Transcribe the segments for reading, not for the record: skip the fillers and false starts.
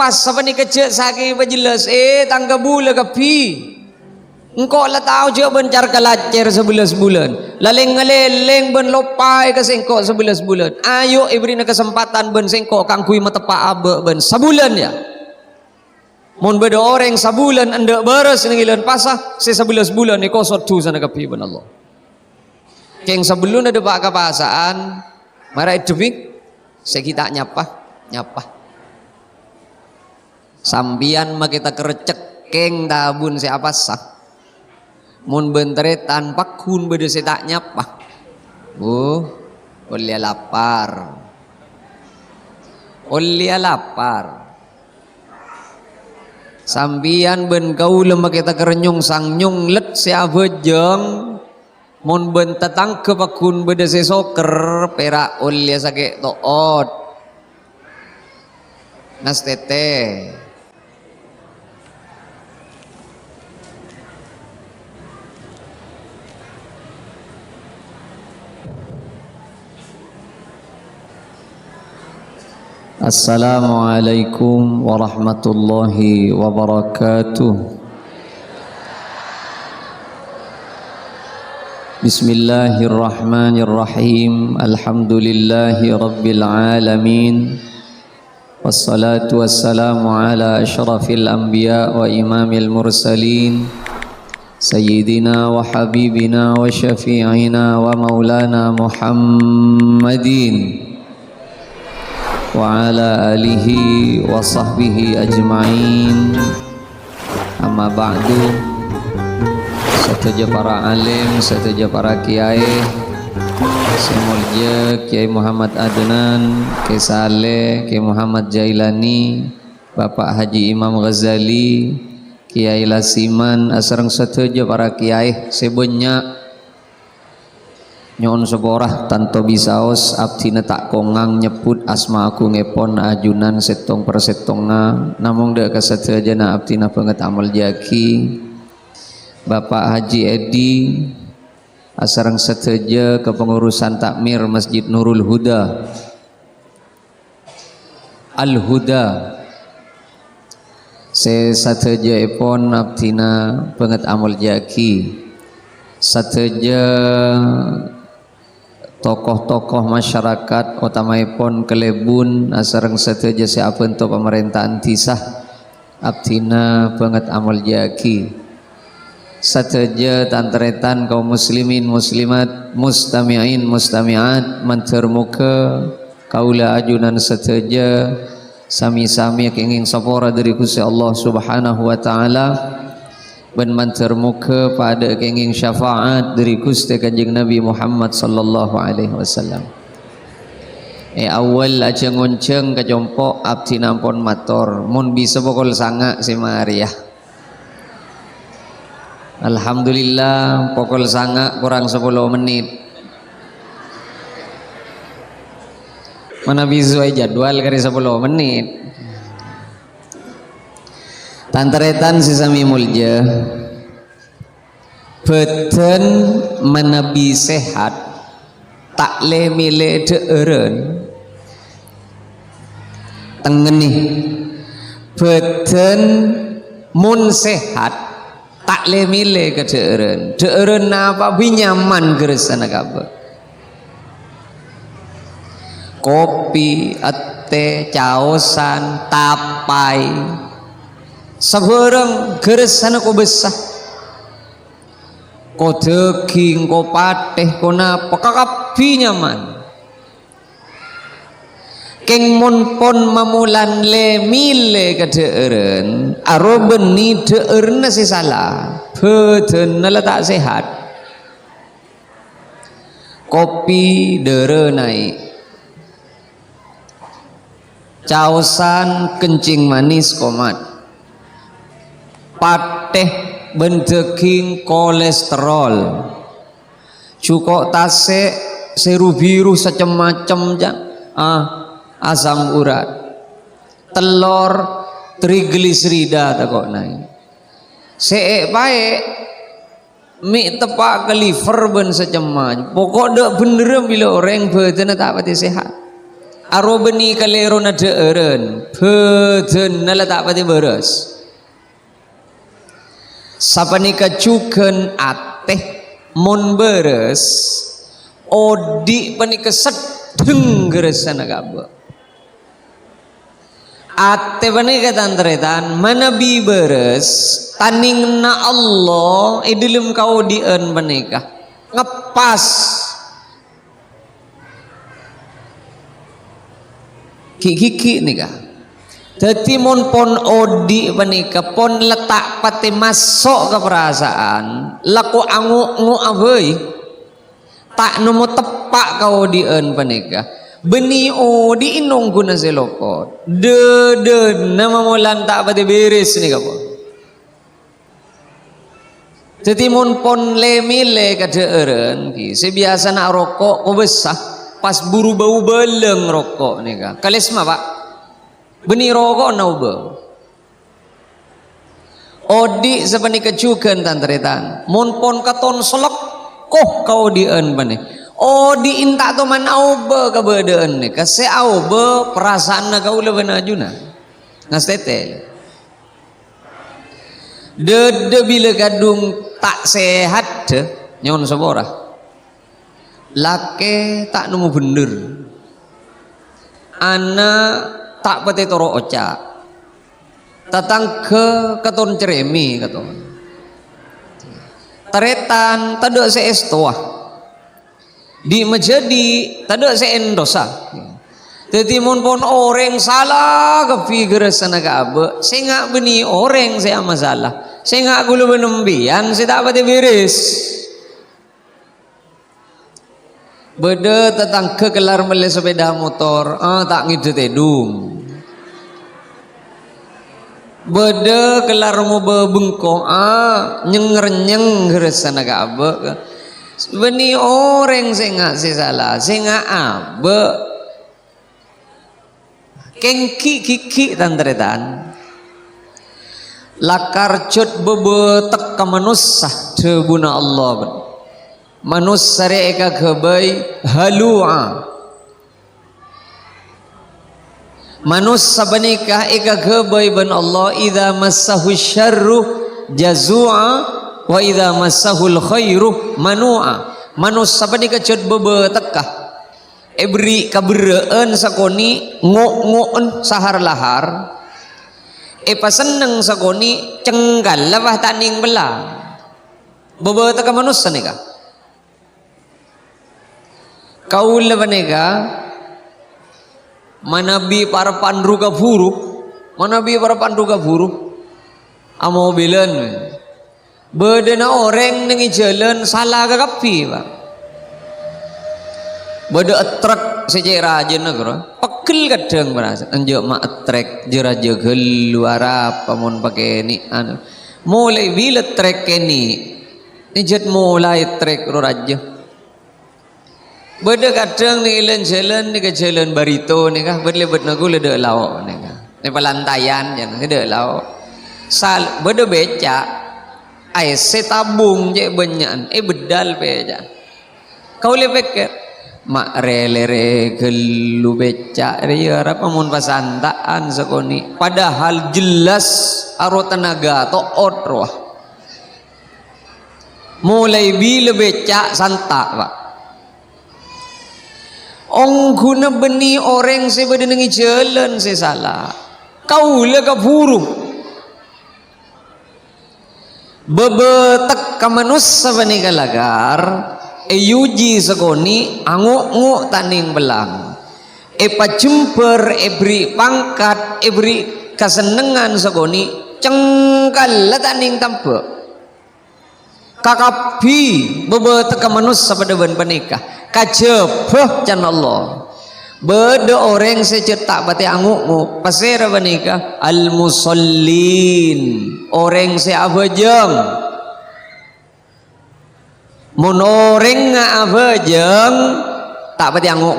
pas apa ni kecek sakit berjelas tangga bula ke pi engkau lah tahu je bencar kalacer 11 bulan laleng ngeleleng ben lopai ke sengkok 11 bulan ayo ibri na kesempatan ben sengkok kangkui matepa abe ben sebulan ya mun beda orang sebulan anda beres ngilan pasah 11 bulan ni kosot tu sana ke pi ben Allah keng sebelum ada pak kepasaan marai debik sekita nyapa sambian mah kita kerecek keng tabun siapa sah mun bentere tanpa kun beda tak nyapa olia lapar sambian ben kau lemah kita kerenyung sang nyung let siapa jeng mun ben tetang ke pakun beda soker perak olia sakit toot nas tete Assalamualaikum warahmatullahi wabarakatuh. Bismillahirrahmanirrahim. Alhamdulillahi rabbil alamin. Wassalatu wassalamu ala asyrafil anbiya wa imamil mursalin Sayyidina wa habibina wa syafi'ina wa maulana Muhammadin wa ala alihi wa sahbihi ajma'in. Amma ba'du. Sataja para alim, sataja para kiai, semulja Kiai Muhammad Adnan, Kiai Saleh, Kiai Muhammad Jailani, Bapak Haji Imam Ghazali, Kiai Lasiman, asarang sataja para kiai sebanyak nyon seborah tanto bisaos abdina tak kongang nyebut asma aku ngepon ajunan setong per setonga namung dek kasatajana abdina banget amal jaki Bapak Haji Edi asarang seteja kepengurusan takmir Masjid Nurul Huda Al Huda sesateja epon abdina banget amal jaki sateja tokoh-tokoh masyarakat utamaipun kelebun asareng sateja siapeun pemerintahan tisah abdina banget amal jaki sateja tantretan kaum muslimin muslimat mustami'in mustami'at mantermuka kaula ajunan sateja sami-sami kenging sapora dari Gusti Allah Subhanahu wa taala ben mantermuka pada kenging syafaat dari Gusti Kanjeng Nabi Muhammad sallallahu alaihi wasallam. Awal aja ngonceng kajompok abdi nampon mator mun bisa pokol sanga si Maria. Alhamdulillah pokol sanga kurang 10 menit. Mana bisa jadwal kali 10 menit. Tantaretan sisami mulja beten menabi sehat tak le mile deeren tengeni beten mun sehat tak le mile ke deeren apa binyaman geresana kabeh kopi ate caosan tapai sebarang geresana ko besah ko daging ko pateh ko napa kakapi nyaman keng mon pon mamulan le mile kedeeren aro beni deerna si salah beden nala tak sehat kopi dere naik caosan kencing manis komat pateh bendeging kolesterol cukok tasek seru biru secem-macem asam urat telur trigliserida takok naik seek baik mie tepak ke liver ben secemaj pokok dek bener bila orang badan tak pati sehat aro beni kalero na deeren beden nala tak pati beres sapanika cuken ateh mon beres odi panika sedeng geresana gaba ate panika tantretan manabi beres taningna Allah idilem kau dien panika ngepas kiki nika dadi mon pon odi panika pon letak pati masuk ke perasaan laku angu abei tak nemu tepak kau dien panika beni odi inong guna selopot de nama molan tak pati beres nika po dadi mon pon lemile kadeeren ki sebiasa nak rokok ko besah pas buru bau beleng rokok nih kan kalisma pak beni rokok nauba odi sepani kecuken tantretan mon pon katon selek koh kau dien bani odi inta to man auba kabedeen nih kase auba perasaan kau leben ajuna ngastete de bila kadung tak sehat de nyon sabora lake tak nemu bener anak tak pati toro oca tatang ke katon ceremi katon taretan taduk se estoah di menjadi taduk se endosa jadi mon pon orang salah kepikiran sana kabe saya ngak beni orang saya masalah saya ngak gulu benembian saya tak pati beres beda tentang kekelar mele sepeda motor tak ngide tedung beda kelar mau bengkok nyenger resana kabe beni orang saya salah saya abe kengki kiki tantretan lakar cut bebetek ke manusia debuna Allah manus sare eka kebai halua manus sabanikah eka kebai ban Allah idza massahu syarru jazua wa idza massahul khairu manua manus sabanikah cut bebe tekah ebri kabereen sakoni ngok-ngoken sahar lahar paseneng sakoni cenggal lawah taning belah bebe tekah manus sanika kaul lebanega manabi para pandruga buruk amo bilen bedena orang nengi jalan salah kakapi pak beda atrak sejak raja negara pekil kadang merasa anjak mak atrak jeraja geluara pamon pakai ni anu mulai bila trek ini ijat mulai trek raja beda kadang ni jalan ni ke jalan barito ni kah berlebat nagu leda lauk ni kah ni pelantayan jangan leda lauk sal beda beca ai setabung je banyak bedal beca kau lepek mak rele gelu beca dia apa mun pasantaan sakoni padahal jelas aro tenaga toot roh mulai bila beca santak pak ong guna beni orang saya berdengi jalan saya salah kau lega buruk bebetek kamanus sabani kalagar yuji sakoni anguk taning belang pacemper beri pangkat beri kesenengan sakoni cengkal taning tampe kakapi bebetek kamanus sabada ban panikah kajebah can Allah beda orang secetak pati anguk pasera banika al musallin orang se abajeng mun orang nga abajeng tak pati anguk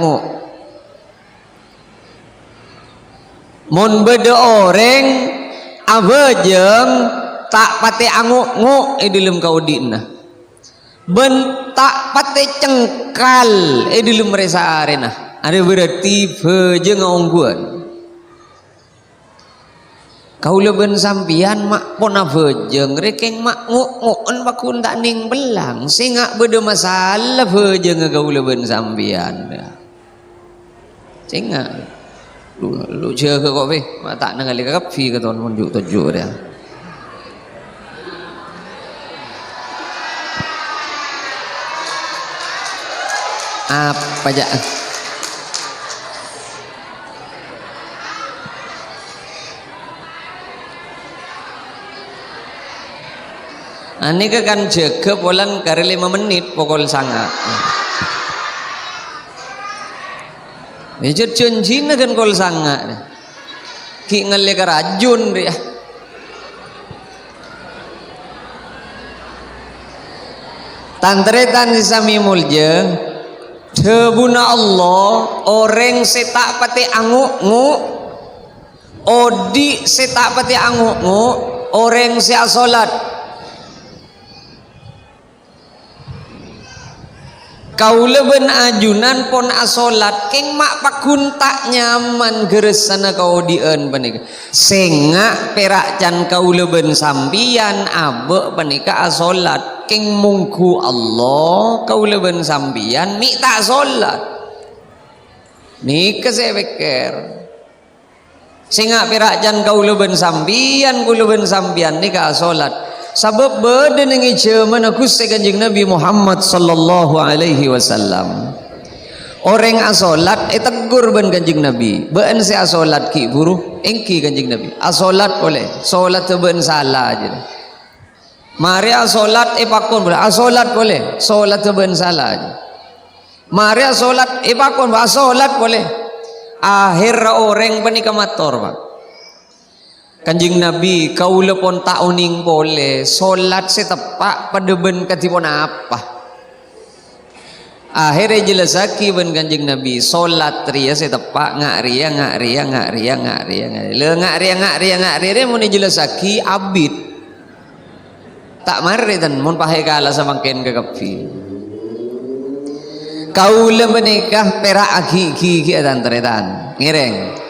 mun beda orang abajeng tak pati anguk di dalam kaudina bentak pate cengkal di dalam resa arena ada berarti beje ngongguan kau leben sampian mak pona bejeng rekeng mak ngok-ngokan bakun tak ning belang sehingga beda masalah bejeng kau leben sampian sehingga lu chưa ke kok be mak tak nang kali kakap fi ke ton munjuk tujuh dia apa aja ani kan jaga polan kari 5 menit pokol sangat Mejer janji na kan kol sangat ki ngale ka rajun dia tantretan sami muljeng debuna Allah orang setak pati angu odi setak pati angu orang sia salat kau leben ajunan pon asolat keng mak pakun tak nyaman geresana kau dien panika senga perak can kau leben sambian abe panika asolat keng mungku Allah kau leben sambian mi tak solat nika saya pikir senga perak can kau leben sambian nika asolat sabab beda nengi zaman aku sekanjing Nabi Muhammad sallallahu alaihi wasallam orang asolat tegur ben kanjing Nabi ben se asolat ki buruh engki kanjing Nabi asolat boleh solat ben salah aja mari asolat pakon boleh asolat boleh solat ben salah aja mari asolat pakon asolat boleh akhir orang panika mator Pak Kanjing Nabi kau lepon tak uning boleh solat setepak pada ben katipon apa akhirnya jelasaki ben kanjing Nabi solat ria setepak ngak ria mun jelasaki abid tak mari dan mun pahe kala samangken kekapi kau le menikah perak aki dan teretan ngireng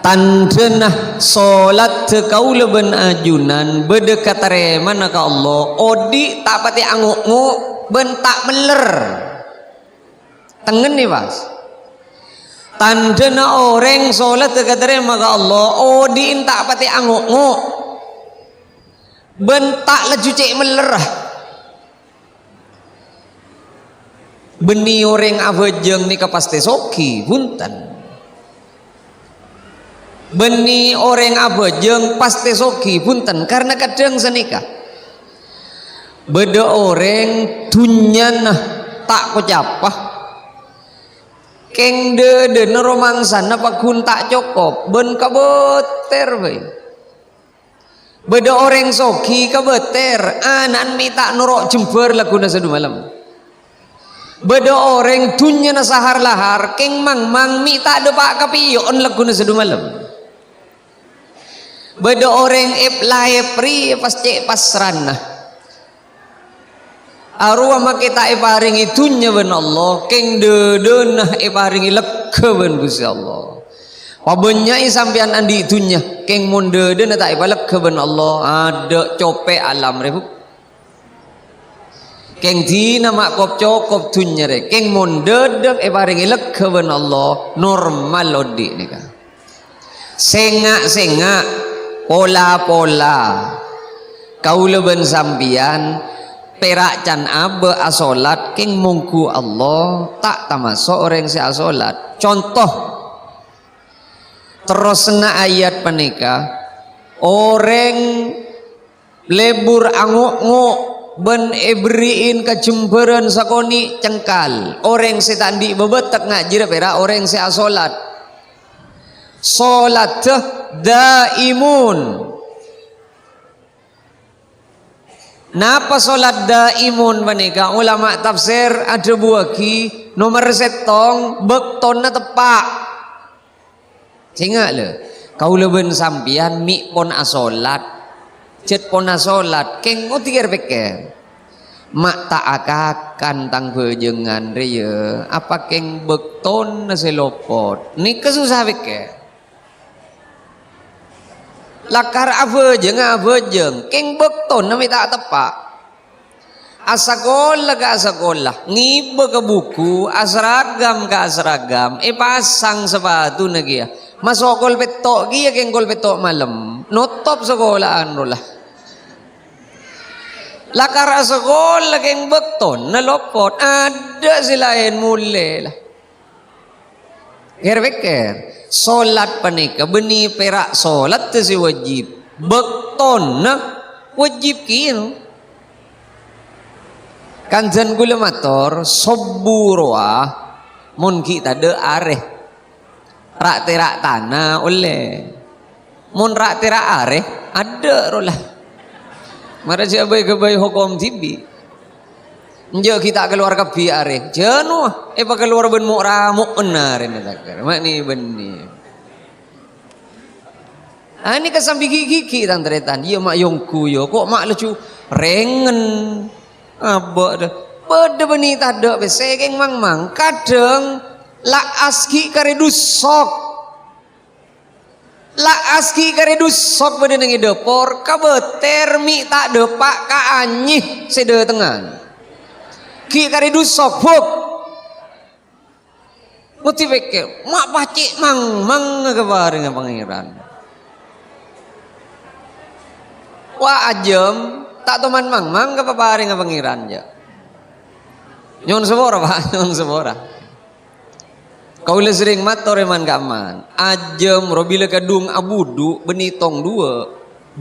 tandenah solat kau leben ajunan berdekat remana ka Allah odi tak pati angu ben tak meler tengen nih Mas tandena orang solat dekat remana ka Allah odi tak pati angu ben tak laju cek meler beni orang abejeng ni kapaste soki punten beni orang abejeng pasti soki punten karena kadang senika beda orang dunyana tak kocapah keng de romansan apa kun tak cokop ben kabeter bae beda orang soki kabeter anan mi tak norok jember laguna sadu malam beda orang dunyana sahar lahar keng mang mi tak depak kapiyon laguna sadu malam beda orang epri pasti pasrana arwah makita iparingi dunya ben Allah keng dedenah iparingi lekke ben Gusti Allah pabenya sampean andi dunya keng mun deden tak ipalekke ben Allah ada cope alam rebu keng dina mak kop cokop dunya re keng mun dedek iparingi lekke ben Allah normal odi nika senga pola kau leben sambian perak can abe asolat king mungku Allah tak tamasuk orang si asolat contoh terusna ayat panika orang lebur anguk ben ebriin kecemberan sakoni cengkal orang si tandi bebetek ngajir perak orang si asolat solat daimun. Napa solat daimun menika ulama tafsir ada buaki nomor setong bektonna tepak sehingga le kau leben sampian mi pon asolat cet pon asolat keng utikir peker mak tak akakan tang bejengan raya apa keng bekton na selopot ni kesusah beke lakar abejeng keng bekton na tak tepak asakola ka asakola ngibe ke buku asragam ka asragam pasang sepatu na giya masokol petok giya keng kol petok malam notop sekolahan rolah lakar sekolah keng bekton na lopot ada silain mule lah ker solat panika beni perak solat tu si wajib bekton na wajib kin kanjan gula mator soburoa mun kita de areh rak terak tanah oleh mun rak terak areh ada rolah mara si abai kebai hukum tibi njo kita keluar kapi areh jenuh pa keluar ben mu'ramuk benar ini takar mak ni benih ini kesambi gigi tang teretan iya mak yongku yo kok mak lucu rengen abak dah pada benih tak ada besegeng mang kadang la aski karedus sok la aski karedus sok pada nengi depor kabeter mi tak depak ka anyih sede tengan ki karedus sok buk muti beke mak pacik mang kebar dengan pangeran wa ajem tak teman mang ke papari dengan pangeran je nyon sebora pak nyon sebora kau le sering mator eman kaman ajem robila kadung abudu benitong 12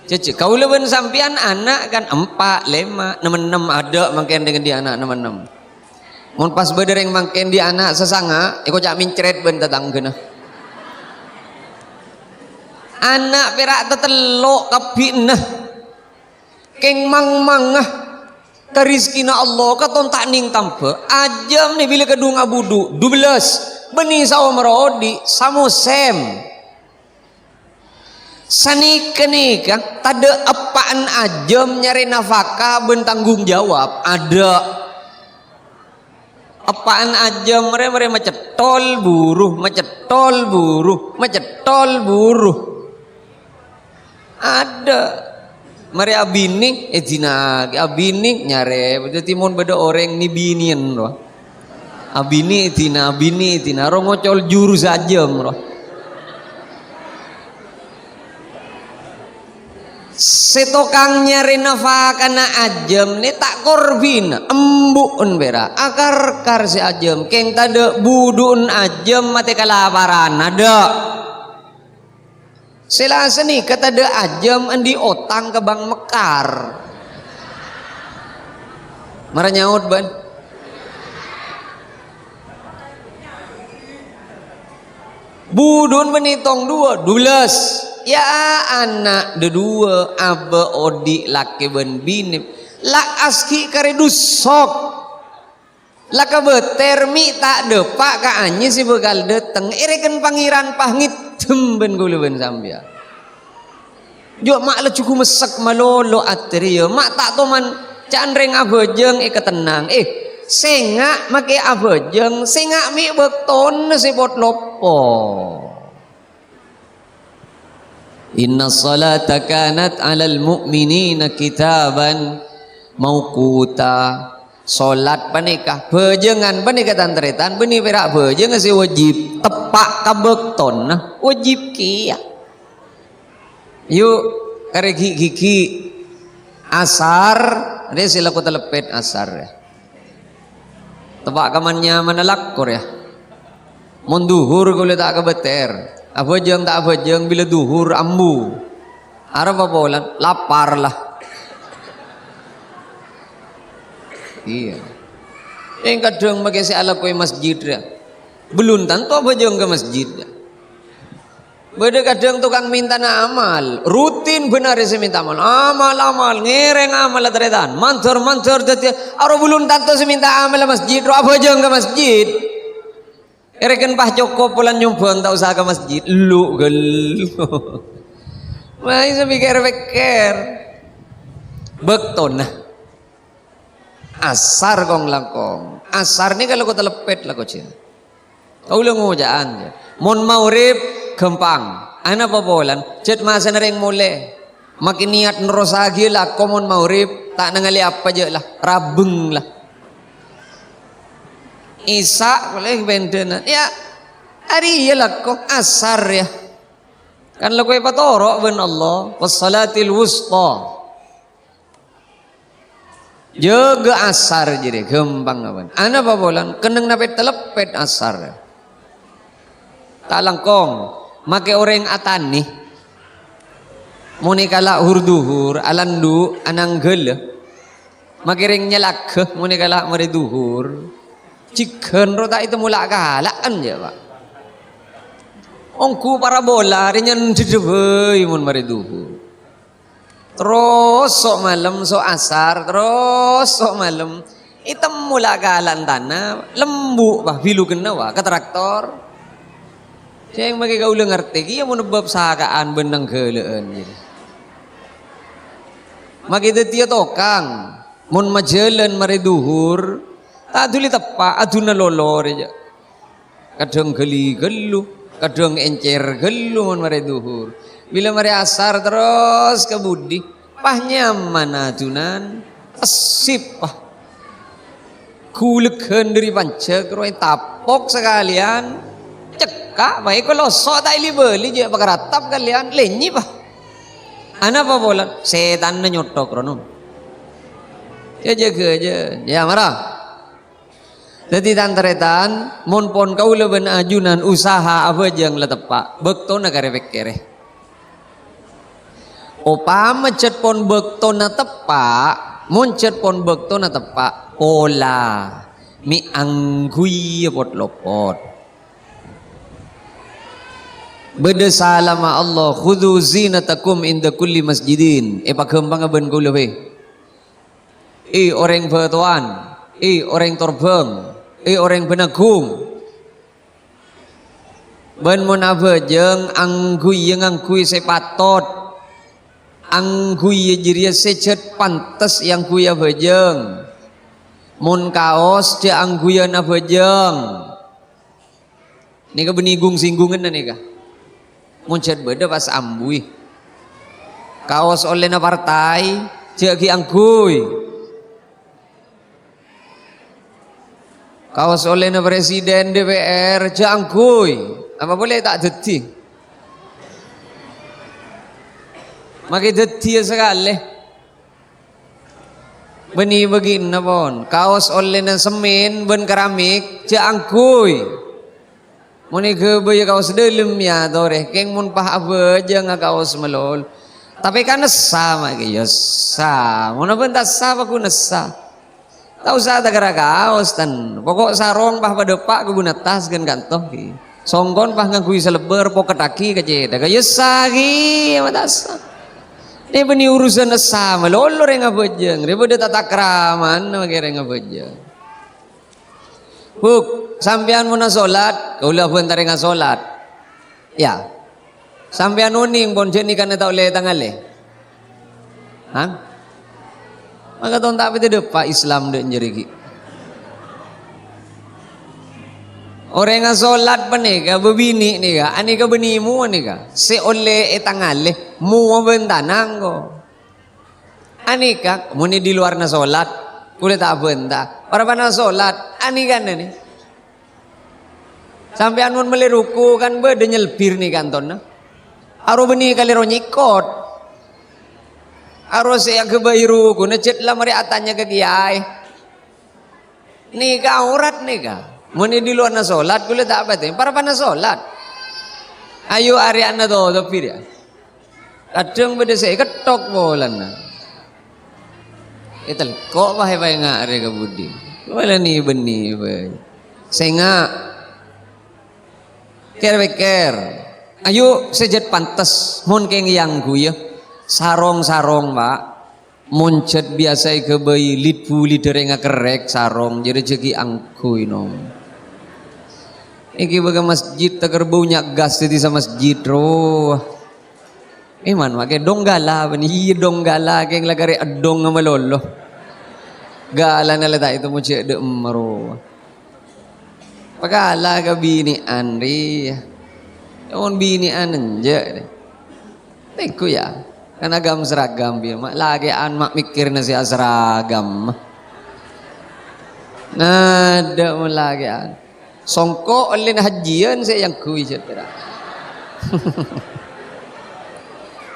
cece kau le ben sampian anak kan 4 5 6 ada mangken dengan dia anak 6 mun pas bedereng mangken dia anak sesanga iko cak mincret ben tetang kena anak perak tetelok kabinah keng mang karizkina Allah katon tak ning tampe ajam ni bila kedung abudu 12 beni sawo merodi samo sem sani kenika tade apaan ajam nyari nafkah ben tanggung jawab ada apaan ajam mere macetol buruh ada mari abini zina abini nyare berarti mon beda orang ni binian roh abini tina ro ngocol juru saja roh setokang nyari nafkah kana ajem ni tak korbin embukun bera akar si ajem keng tade budun ajem mati kelaparan ada selasa nih kata de ajam endi otang ke Bang Mekar marah nyaut ban budun benitong 12 ya anak de 2 abe odi laki ben binip la aski karedus sok la kabeter mi tak depak ka anyi si bekal deteng ireken pangeran pahngit temben gule ben sambia jo mak le cukup mesek malolo atrio mak tak toman canreng abejeng ketenang sengak make abejeng sengak mi bekton sebot lopo inna salata kanat alal mu'minina kitaban mauquta solat panikah bejengan panikah tantretan beni perak bejengan si wajib tepak kabekton nah wajib kia yuk kare gigi asar ada silaku telepet asar ya tepak kamannya manalakor ya mun duhur kule tak kebeter abejeng tak abejeng bila duhur ambu arep apa bolan lapar lah iya yang kadang pakai si ala kue masjid ya belum tentu bejeng ke masjid ya beda kadang tukang minta na amal rutin benar si minta amal ngereng amal teretan mantor jadi aro belum tentu si minta amal masjid ro bejeng ke masjid ereken pah cokop pulan nyumbang tak usah ke masjid lu gel masih pikir bekton nah asar kong langkong asar ni kalau kau telepet lah kau cina kau ulang ngujaan je mon maurib gempang ana pabolan cet masa nereng mule makin niat nerosagi lah komon maurib tak nangali apa je lah rabeng lah Isa boleh bendena ya hari ya lah kok asar ya kan lo kau patoro ben Allah wassalatil wusta jaga asar jadi gempang apa ana pabolan keneng napet telepet asar tak langkong make orang atani muni kala hurduhur alandu ananggel makiring nyalak muni kala mari duhur ciken rota itu mula kalaan ya pak ongku parabola rinyan didebei mun mari duhur terus sok malam sok asar terus sok malam item mula kalan tanah lembu bah bilu kena wah ke traktor saya yang bagi kau ngerti kia mun bab sakaan benang geuleueun jadi maki teu tia tokang mun majelan mari duhur tak duli tepa aduna lolor aja kadang geli gelu kadang encer gelu mun mari duhur bila mari asar terus ke budi pah nyaman adunan asip pah kuleken dari pancek roi tapok sekalian cekak baik kalau sok tak beli je pakaratap kalian lenyi pah ana apa bolan setan nyotok rono ya jaga aja ya marah jadi tantaretan mun pon kau leben ajunan usaha apa jang la tepak bekto na karepek kere opama cet pon bekto na tepak mun cet pon bekto na tepak pola mi anggui pot lopot beda salama Allah khudhu zinatakum inda kulli masjidin pakembang ben kau lebe orang bertuan orang torbeng orang benagung ben mun abejeng anggui yang anggui sepatot anggui jiria secet pantes yang kuya abejeng mun kaos dia angguyan abejeng nika benigung singgungan nika mun cet beda pas ambui kaos oleh na partai cek ki anggui kaos oleh na presiden DPR jangkui apa boleh tak deti maki deti sekali beni begini pon kaos oleh na semen ben keramik jangkui muni ke kaos dalam ya tore keng mun pah abe jeung kaos melol tapi kan sama ke ya sa mun ben tak sa aku nesa tak usah tak kira kaos tan pokok sarong pah pada pak guna tas gan gantoh ki songgon pah ngagui seleber poket aki keceda kaya sagi amatasa ini beni urusan sama lolor yang ngabejeng daripada tata keraman makira ngabejeng buk sampean muna solat kaulah bentar nga solat ya sampean uning bon jeni kan ta oleh tangale ha maka tahun tak pete depa Islam dek jeriki orang yang solat panika bebini nika anika benimu nika se oleh etangale mu bentanang ko anika muni di luar na solat kulit tak benta para pana solat anika nih sampean mun meliruku kan bede nyelpir nih kanton aro beni kali ronyikot aro saya kebairu kuna cet lah mari atanya ke kiai nika aurat nika muni di luar na solat kulit tak apa para pana solat ayo ari ana to pir ya kadang bede saya ketok bolan itel kok bae nga are ka budi wala ni beni bae senga ker ayo sejet pantes mun keng yang guya sarong-sarong pak muncet biasa ke bayi litpu lidereng kerek sarong jadi jeki angkui nom iki baga masjid teker baunya gas di sama masjid roh Iman wake dong gala bani iya dong gala keng lagari adong nga malolo. Gala na lata itu mo cek de maro. Pagala ka bini Andri. Yon bini anje. Teko ya. Kan agam seragam biar mak lagi an mak mikir nasi seragam. Nada mo lagi an. Songko oleh hajian saya yang kui cetera.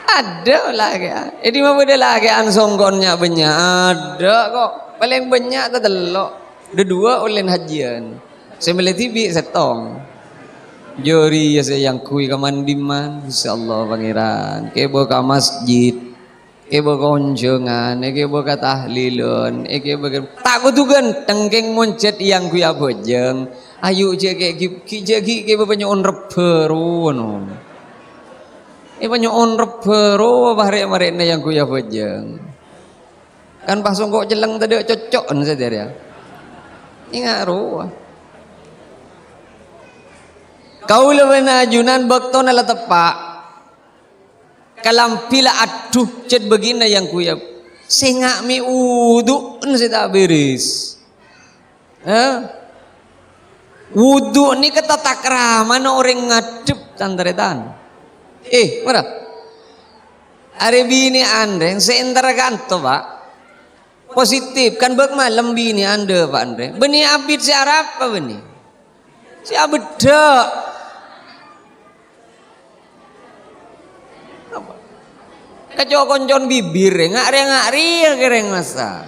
Ada lagi an. Ini mah beda lagi an songkonnya banyak. Ada kok. Paling banyak tak telok. Dua oleh hajian. Saya melihat TV setong. Jori ya saya yang kui kamandiman. Insyaallah pangeran. Kebo ka masjid. Kebo ka onjongan. Kebo ka tahlilun. Kebo ka tak kutugan tengkeng moncet yang kui abojeng. Ayo je ki kebo panyon reperu no. Panyon reperu bare-bare na yang kui abojeng. Kan pas kok jeleng tadi cocok saja ya. Ingat ruah. Kau lewen ajunan bakto nala tepak. Kalampila aduh cet begina yang kuyap. Sengak mi wudu saya tak beres. Wudu ni kata takrah mana orang ngadep tandaretan. Mana? Are bini anda yang seentara kanto pak. Positif kan bak malam bini anda pak Andre. Beni abid si Arab apa beni? Si abid dak. Kacau koncon bibir ngari kereng masa.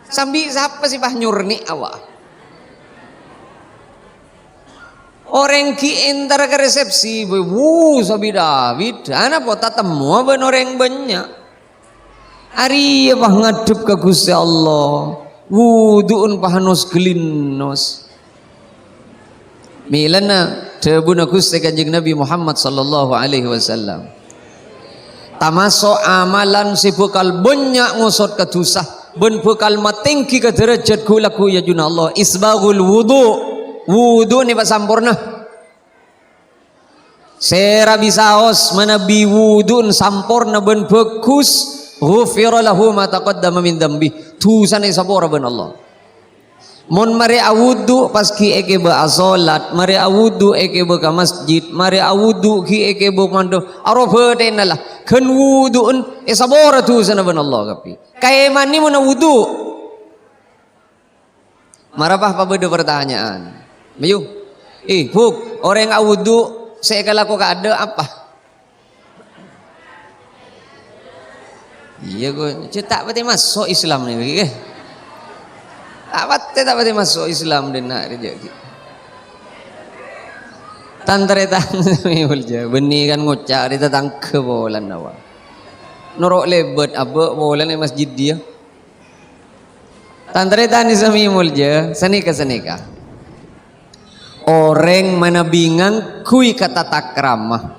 Sambil siapa sih pah nyurni awak. Orang ki entar ke resepsi, sabi David, anak pota temu ben orang banyak. Ari pah ngadep ke Gusti Allah, wuduun pahanos gelinnos. Milana tebuna Gusti Kanjeng Nabi Muhammad sallallahu alaihi wasallam. Tamasuk amalan si bekal banyak ngusut ke dosa ben bekal matinggi ke derajat kulaku ya juna Allah isbaghul wudu ni pak sampurna sera bisaos manabi wudun sampurna ben bagus ghufira lahu ma taqaddama min dambi dosa ni sampurna ben Allah. Mon mari awudu pas ki eke ba salat mari awudu eke ba ka masjid mari awudu ki eke ba mando aroba tenalah kan wuduun sabora tu sana ban Allah kapi kaya mani mo na wudu marapah pa beda pertanyaan mayu buk orang awudu saya kalau ka ada apa iya gue cetak pati masuk Islam nih tak pati masuk Islam dan nak rezeki. Tantaretan mihulja, benih kan ngocak kita tangke bolan nawa. Norok lebet abek bolan di masjid dia. Tantaretan isami mulja, senika. Orang mana bingang kui kata takramah,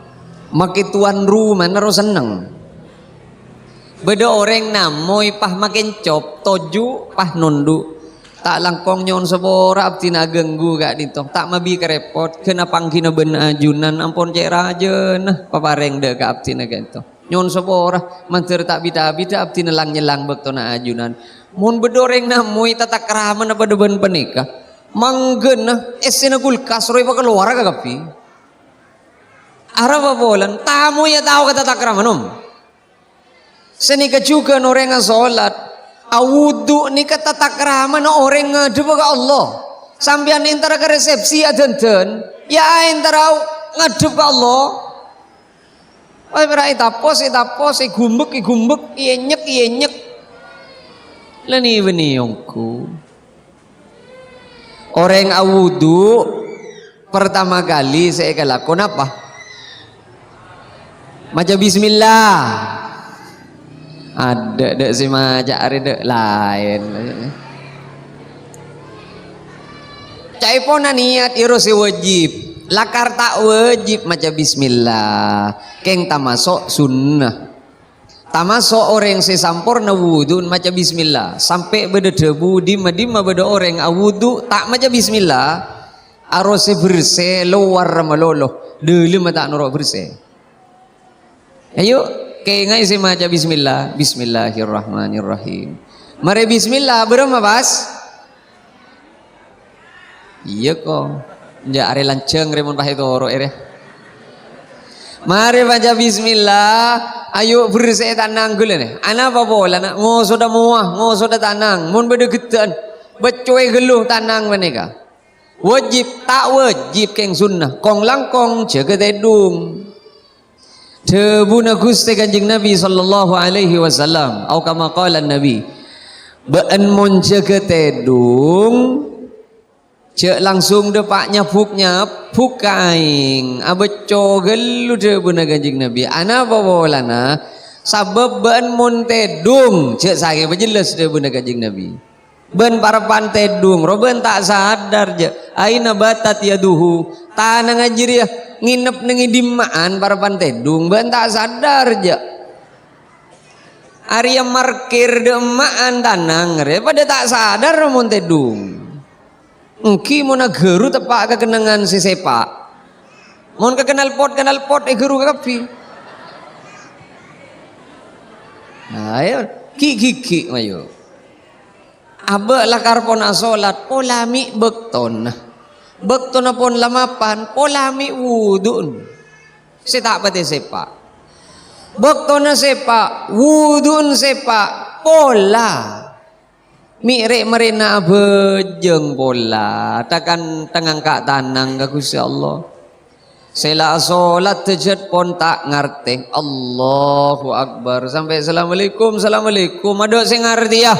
maki tuan rumah naro seneng. Beda orang namoy pah makin cop toju pah nundu. Tak langkong nyon sebora abdi nagenggu gak dito tak mabi kerepot kena pangkina ben ajunan ampun cek raja nah papareng dek abdi nagento nyon sebora mantir tak bida-bida abdi nelang nyelang bekto na ajunan mun bedoreng namui tata keraman apa deben penikah manggen nah esena kulkas roy pa keluar kagapi arah bolan tamu ya tahu kata tak keraman senika juga norenga salat awudu ni kata takrama na orang ngadep ke Allah sambian intara ke resepsi adanten ya intara ngadep ke Allah wah berai tapos gumbek ienyek lani beniyongku orang awudu pertama kali saya kelakon apa maca bismillah ada si macam ada lain. Cai pona niat irosi wajib, lakar tak wajib macam bismillah. Keng tamasok sunnah. Tamasok orang sesampurna wudu macam bismillah. Sampai beda debu dima beda orang awudu tak macam bismillah. Arose bersih luar malolo. Dulu mata norok bersih. Ayo kayak ngai sih maca bismillah. Bismillahirrahmanirrahim. Mari bismillah berapa bas? Iya kok. Ja are lanceng remun pahe toro ere. Mari baca bismillah. Ayo bersih tanang gula nih. Ana apa bola nak ngoso dah muah, ngoso dah tanang. Mun bedegetan, becoy geluh tanang meneka. Wajib tak wajib keng sunnah. Kong langkong jaga tedung. Tebuna Gusti Kanjeng Nabi sallallahu alaihi wasallam. Atau kama qala Nabi. Bean mun jaga tedung. Cek langsung depaknya puk kaing abeco gelu de buna Kanjeng Nabi ana bawolana sabab ban mun tedung cek saya berjelas de buna Kanjeng Nabi ban parapan tedung roben tak sadar je aina batat yaduhu tanang ajir ya nginep nengi dimmaan parapan tedung ban tak sadar je Arya markir de emaan tanang re pada tak sadar mun tedung. Engki mau geru tepak kekenangan si sepak. Mau kekenal pot geru kapi. Nah, ayo ki mayo. Abe lakar pona salat polami bekton. Bekton pon lamapan polami wudun. Setak pati sepak. Bekton sepak, wudun sepak pola. Mirek merena bejeng bola takkan tengah kak tanang ke Gusti Allah. Sela solat tejet pon tak ngerti. Allahu Akbar sampai assalamualaikum ada sing ngerti ya.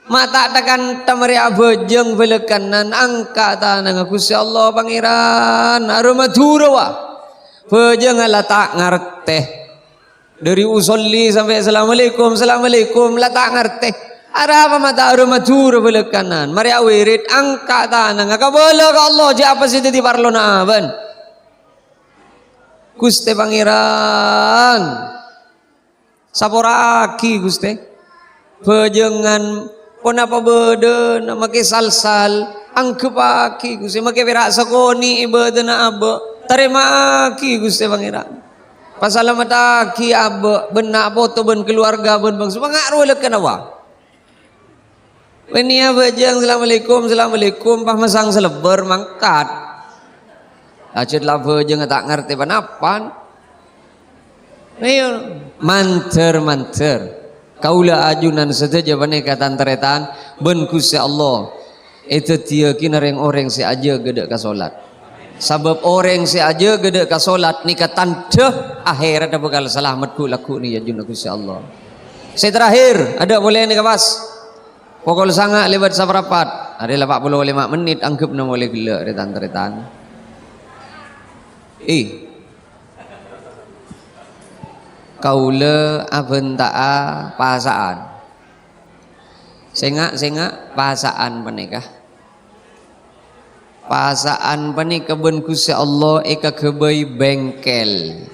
Mata takkan tamari bejeng belekanan angka tanang ke Gusti Allah pangeran arumadura wa. Bejeng ala tak ngerti. Dari usolli sampai assalamualaikum la tak ngerti. Ada apa mata arumatur belekanan mari awirit angka tanang kabala ka Allah je apa sih di parlona ban Gusti pangeran saporaki Gusti bejengan pon apa beden make salsal angkepaki Gusti make berak sakoni ibadana abe terima aki Gusti pangeran pasalamataki abe benak foto ben keluarga ben bangsa pangaruh lekan awak. Wenia bejeng assalamualaikum pah masang selebar mangkat. Acet lah bejeng tak ngerti panapan. Ayo manter. Kaula ajunan sedaja paneka tantaretan ben Gusti Allah. Itu dia kinareng orang si aja gede ka salat. Sebab orang si aja gede ka salat nika tanda akhirat bakal selamat ku laku ni ajun Gusti Allah. Saya terakhir ada boleh nika pas. Pokok sangat lebat saperapat. Ada 45 menit anggap na boleh gila retan-retan. Kaula abentaa pasaan. Sengak pasaan panikah. Pasaan panik keben Gusti Allah eka kebai bengkel.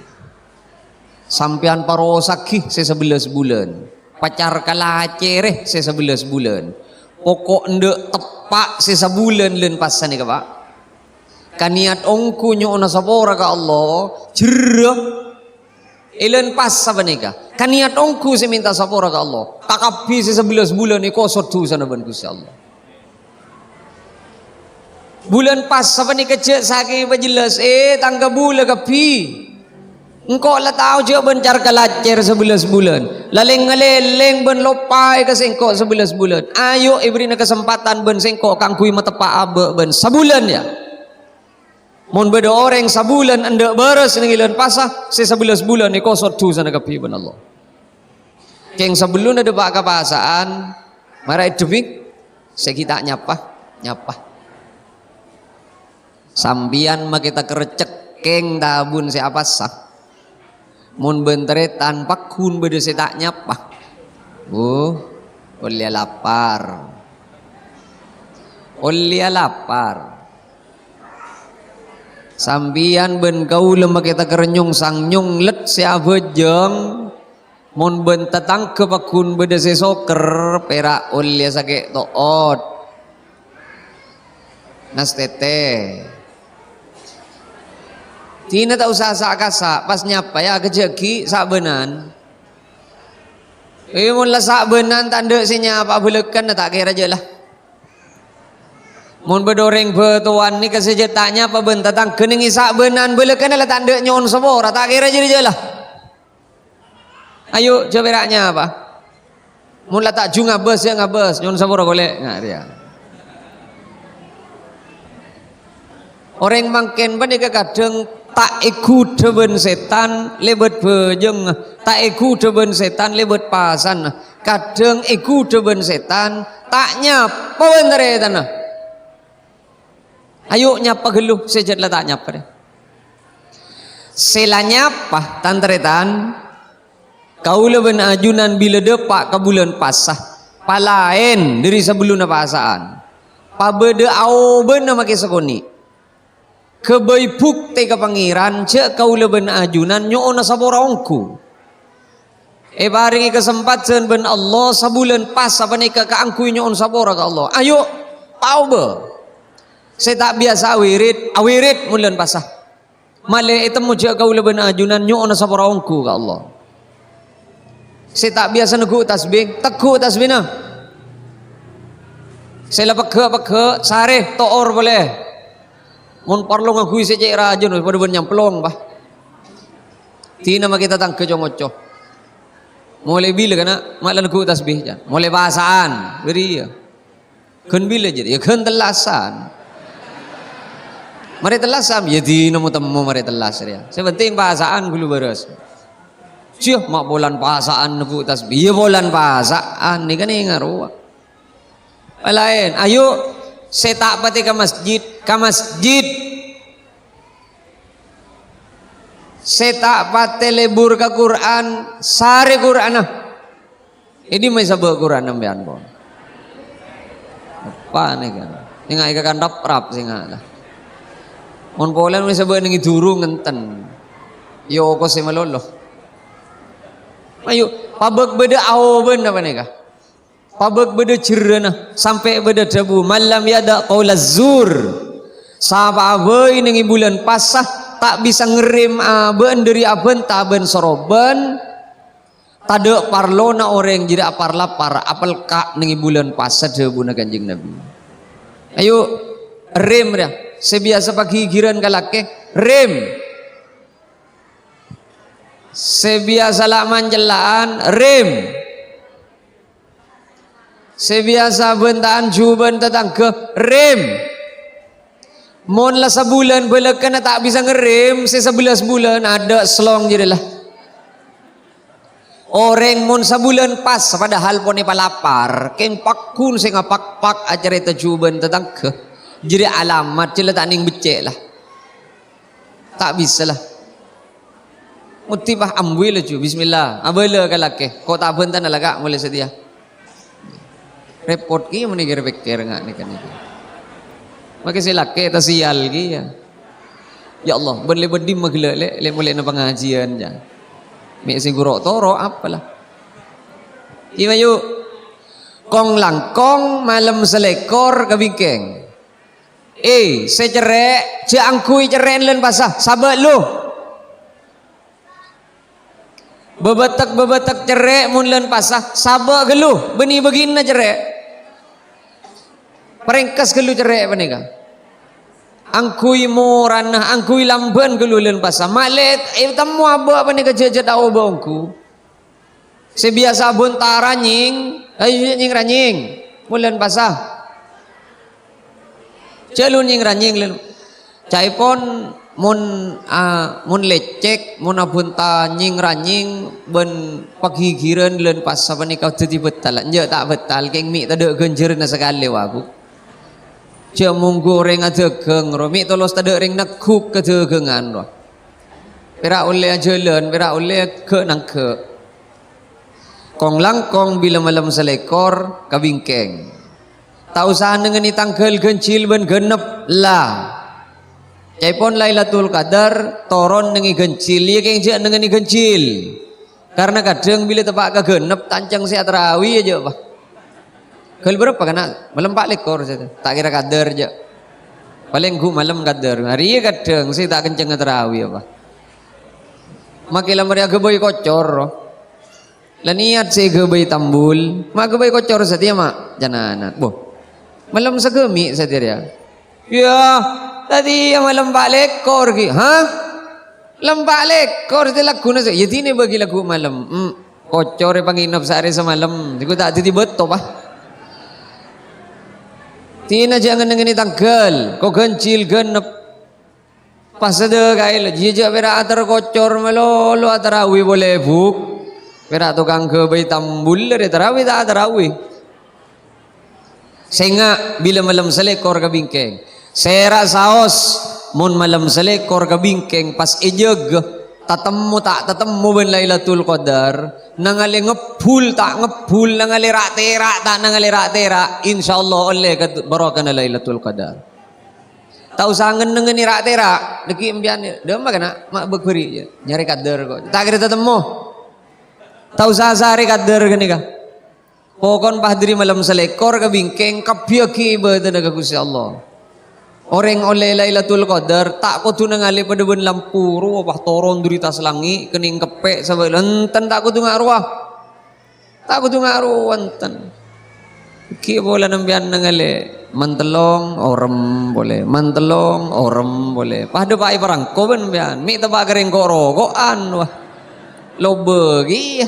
Sampean parosakih 11 bulan. Pacar kalah cereh 11 bulan. Pokok ndek tepak sesabulan len pasan ni Pak. Kaniat ongku nyoona sapora ka Allah jerah ilen pas apa nika. Kaniat ongku minta sapora ka Allah. Takapi 11 bulan ni kosot tu sana ban Gusti Allah. Bulan pas apa nika cek sakit jelas tangga bula kapi. Engkau lah tahu je bencar kalacer 11 bulan. Laleng ngeleleng ben lopai ke sengkok 11 bulan. Ayo ibri na kesempatan ben sengkok kangkui matepa abe ben sabulan ya. Mon beda orang sabulan anda beres nengilan pasah 11 bulan ni kosot tu sana kapi ben Allah. Keng sebelum ada pak kapasaan marai debik sekita nyapa. Sambian mah kita kerecek keng tabun siapa sah. Mun bentere tanpa kun beda tak nyapa. Olia lapar. Sambian ben kau lemah kita kerenyung sang nyung let sia bejeng. Mun ben tetang kepakun beda soker perak olia sakit toot. Nas tete. Tina tak usah sak-kasak pas nyapa ya kejeki sak benan. Mun lah sak benan tanda sinya apa belekan tak kira aja lah. Mun bedoreng betuan ni kesejetanya apa bentatang kening sak benan belekan lah tanda nyon sebora tak kira aja lah. Ayo coba beraknya apa? Mun lah tak ju ngabes ya ngabes nyon sebora golek ngak dia. Orang mangken ban kadang tak ikut deben setan lebet bejeng, tak ikut deben setan lebet pasan, kadang ikut deben setan tak nyapa bener tanah. Ayo nyapa geluh sejat lah tak nyapa deh. Sela nyapa tantretan kau leben ajunan bila depak ke bulan pasah palaen dari sebelum pasaan pabede au bener make sekoni kebaipuk teka pangeran cek kau leben ajunan nyoona saborongku baringi kesempatan ben Allah sabulan pas apa nika ka angku nyoon sabora ka Allah ayo tau be saya tak biasa awirit mulan pasah male itemu cek kau leben ajunan nyoona saborongku ka Allah saya tak biasa negu tasbih teku tasbih na saya peke sare toor boleh mun parlo ngakui sejak rajin pada ben nyamplong bah tina makita tang kecongoco mulai bila kana malan ku tasbih jan mulai bahasaan beri ya keun bila jadi ya keun telasan mari telasan ya tina mu temu mari telas ya sepenting bahasaan gulu beres ciah mak bolan bahasaan ku tasbih ya bolan bahasaan ni kan ngaruh lain ayo saya tak pati ke masjid saya tak pati lebur ke Quran sari Quran ini may sabah Quran ang biyan po apa nih kan ini nga ikakan rap sih nga mon polan may sabah nang idurong ngenten yo ko si malolo ayo pabag beda awen apa nih ka pabag beda cerana sampai beda debu malam yada qaulaz zur sapa abai ning bulan pasah tak bisa ngerim aben dari aben taben soroban tade parlona orang jadi apar lapar apel ka ning bulan pasah debu na Kanjeng Nabi ayo rem dia sebiasa pagi giran kalake rem sebiasa lak manjelaan rem sebiasa bentaan juban tetang ke rem mon lah sebulan belekan tak bisa ngerem se-11 bulan ada selong jadilah orang mon sebulan pas padahal pone palapar ken pakun sing ngapak-pak acara itu juban tetang ke jadi alamat cila tak ning becek lah tak bisa lah mutibah ambil ju bismillah abala kalake kok tak bentan alaga mulai sedia repot ki meni pikir ngak ni kan iki. Maka silake ta sial ki ya. Ya Allah, ben le bedim magle le mulai na pengajian ja. Mi sing guru toro apalah. Ima yuk kong langkong malam selekor kabingkeng. Secerek je angkui ceren len pasah sabat lu. Bebetek cerek mun len pasah sabat geluh beni begina cerek. Perengkas gelu cerek apa ni ka? Angkui moranah, angkui lamban gelu len pasah. Malet, temu apa ni ka jejat au bangku. Sebiasa bun taranying, ayo nying ranying, mulen pasah. Celun nying ranying len. Cai pon mun lecek, mun abun ta nying ranying ben paghigiran len pasah apa ni ka tadi betal. Nje tak betal, keng mi tade genjer na sekali wabu. Jamung goreng aja geng romi tolos tada ring nakuk kedegengan roh. Pera oleh jalan, pera oleh ke nang ke. Kong langkong bila malam selekor kabingkeng. Tak usah dengan tangkel gencil ben genep lah. Caipon Lailatul Qadar toron dengan gencil, ya keng jak dengan gencil. Karena kadang bila tepak ke genep tancang si atarawi aja pak. Kali berapa kena? Malam 4 lekor saja. Tak kira kader je. paling gu malam kadar hari kadang sih tak kenceng terawih apa makilah mereka gebay kocor lah niat sih gebay tambul mak gebay kocor setia mak jangan boh malam segemi setia ya tadi yang malam balik kor ki ha lembalik kor dia lagu nasi ya ini bagi lagu malam kocor panginap sehari semalam aku tak jadi betul bah tina jangan dengan ini tanggal kau gencil genep pas ada kail jejak berak atar kocor melolo atarawi boleh buk berak tukang ke bayi tambul dari tarawi tak atarawi sehingga bila malam selekor ke bingkeng sera saos mun malam selekor ke bingkeng pas ejeg tatemu tak tatemu ben Lailatul Qadar nangali ngepul tak ngepul nangali rak terak tak nangali rak terak insyaallah oleh barokah Lailatul Qadar tahu sangen dengan rak terak deki embian dem kana mak bekuri je nyari kader kok tak kira tatemu tahu sasare kader gini kah pokon pahdiri malam selekor ke bingkeng kabyaki badan ka Gusti Allah orang oleh Lailatul Qadar tak kudu nangali pada ben lampu ruah bah toron durita selangi kening kepek sampai enten tak kudu ngaruah tak kudu ngaruh enten ki boleh nambian nangali mantelong orem boleh mantelong orem boleh pahde pai parang ko ben bian mi tebak kering koro koan wah lobegi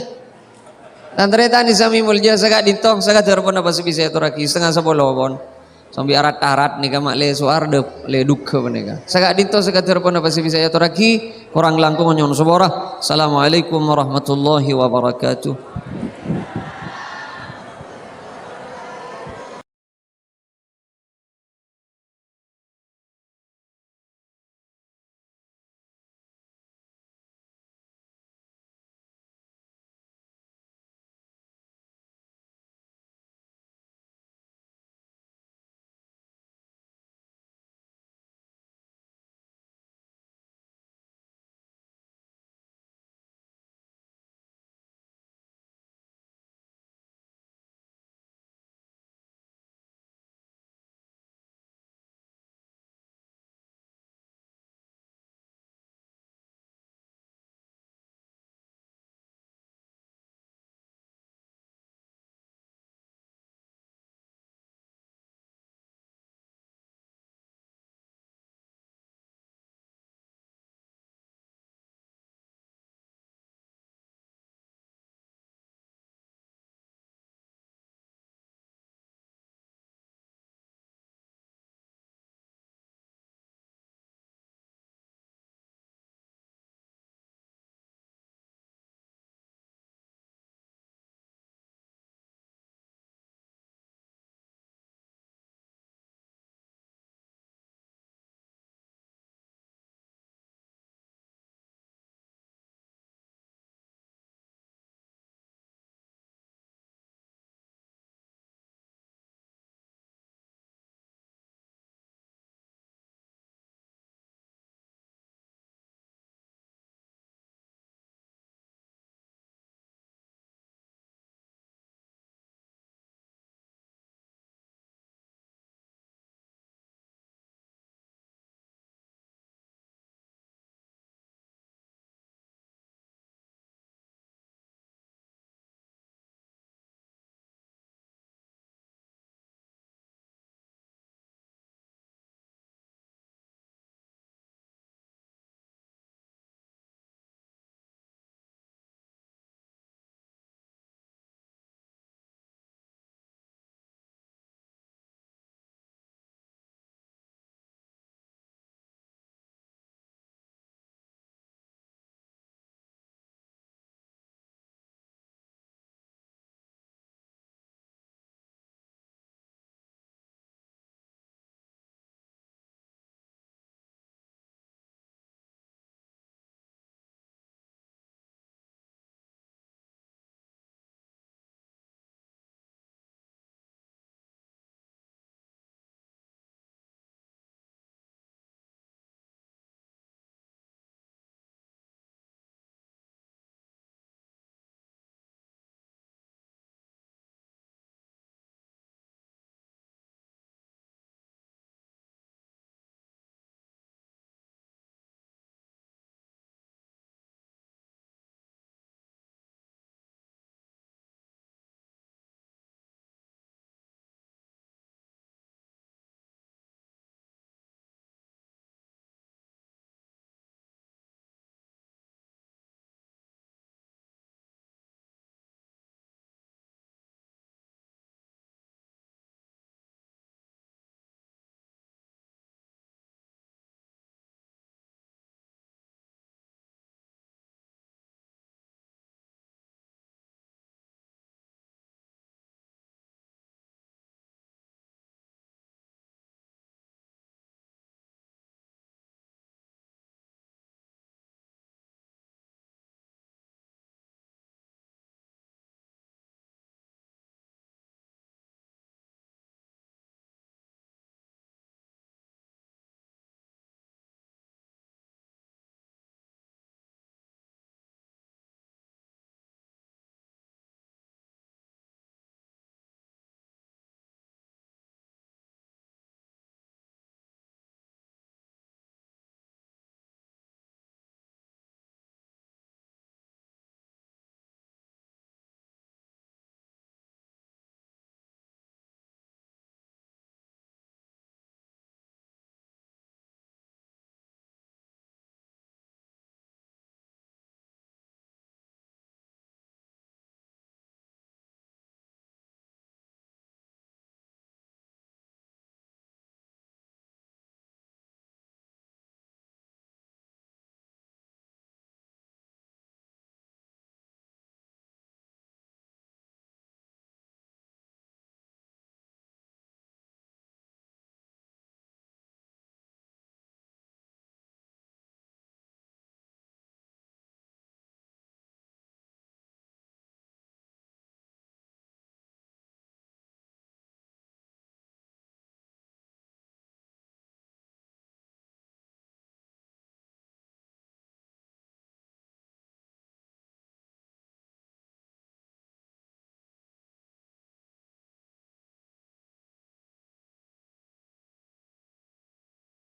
dan ternyata ni sami mulja sagak dintong sagak terpon apa sebisa itu raki setengah 10 pon sambil arat-arat nih kamak le suar le duka penega sagak dinto sagak terpon apa sebisa itu raki kurang langkung nyon subora. Assalamualaikum warahmatullahi wabarakatuh.